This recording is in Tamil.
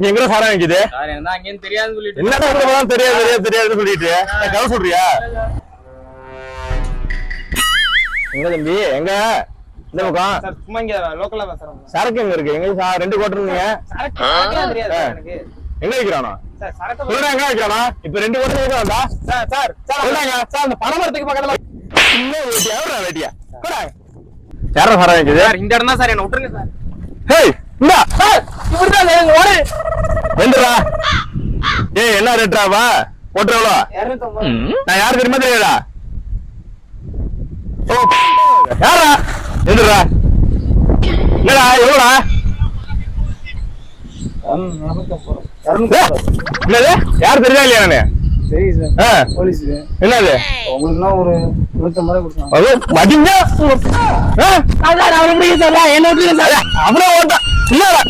நீ எங்க சாரம் வைக்குது தெரியாதுன்னு சொல்லிட்டு என்ன தெரியாதுன்னு சொல்லிட்டு கதை சொல்றியா? எங்க தம்பி எங்க இந்த பக்கம் சும்மா இங்க லோக்கலா தான் சரக்கு எங்க இருக்கு? எங்க 2 கோட்டர் தெரியாது எனக்கு எங்க வைக்கிறானோ சரக்கு சொல்றேன் எங்க வைக்கிறானா? இப்ப 2 கோட்டர் வைக்கிறான்டா. சார் சொல்றாங்க சார் அந்த பணமரத்துக்கு பக்கத்துல இன்னும் வெட்டியா யார சாரம் வைக்குது? இந்த இடம் தான் சார் என்ன விட்டுருங்க சார். ஹேய் இந்தா சார் இப்படிதான் ஓடு ரெண்டுடா. ஏய் என்ன ரேட்ராவா போட்டு எவ்வளோ? 250. நான் யாரு தெரியுமா தெரியாதா? ஓ யாரா எதுடா? என்னடா எவ்வளோடா? என்னது யாரு தெரியா இல்லையா? நானு சரி சார் போலீஸ் என்னது உங்களுக்கு ஒரு 250 கொடுத்தாங்க. அது மதிங்க அவரை விடுங்க சார் என்ன விட்டுருங்க சார். அவரே ஓட்டா இல்லடா